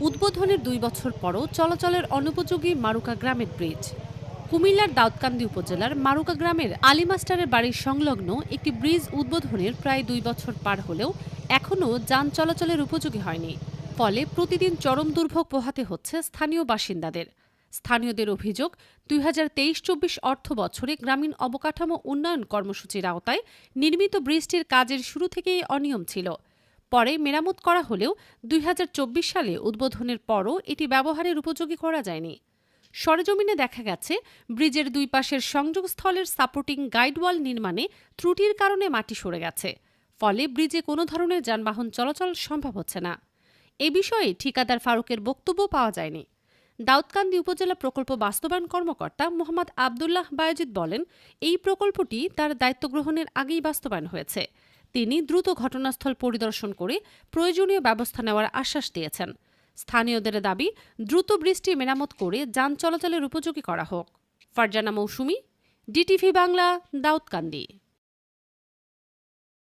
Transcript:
উদ্বোধনের ২ বছর পরও চলাচলের অনুপযোগী মারুকা গ্রামের ব্রিজ। কুমিল্লার দাউদকান্দি উপজেলার মারুকা গ্রামের আলী মাস্টারের বাড়ির সংলগ্ন একটি ব্রিজ উদ্বোধনের প্রায় ২ বছর পার হলেও এখনও যান চলাচলের উপযোগী হয়নি। ফলে প্রতিদিন চরম দুর্ভোগ পোহাতে হচ্ছে স্থানীয় বাসিন্দাদের। স্থানীয়দের অভিযোগ, ২০২৩-২৪ অর্থ বছরে গ্রামীণ অবকাঠামো উন্নয়ন কর্মসূচির আওতায় নির্মিত ব্রিজটির কাজের শুরু থেকেই অনিয়ম ছিল। পরে মেরামত করা হলেও ২০২৪ সালে উদ্বোধনের পরও এটি ব্যবহারের উপযোগী করা যায়নি। সরেজমিনে দেখা গেছে, ব্রিজের দুই পাশের সংযোগস্থলের সাপোর্টিং গাইডওয়াল নির্মাণে ত্রুটির কারণে মাটি সরে গেছে। ফলে ব্রিজে কোনো ধরনের যানবাহন চলাচল সম্ভব হচ্ছে না। এ বিষয়ে ঠিকাদার ফারুকের বক্তব্য পাওয়া যায়নি। দাউদকান্দি উপজেলা প্রকল্প বাস্তবায়ন কর্মকর্তা মোহাম্মদ আবদুল্লাহ বায়েজিদ বলেন, এই প্রকল্পটি তার দায়িত্ব গ্রহণের আগেই বাস্তবায়ন হয়েছে। তিনি দ্রুত ঘটনাস্থল পরিদর্শন করে প্রয়োজনীয় ব্যবস্থা নেওয়ার আশ্বাস দিয়েছেন। স্থানীয়দের দাবি, দ্রুত ব্রিজটি মেরামত করে যান চলাচলের উপযোগী করা হোক। ফারজানা মৌসুমী, ডিটিভি বাংলা, দাউদকান্দি।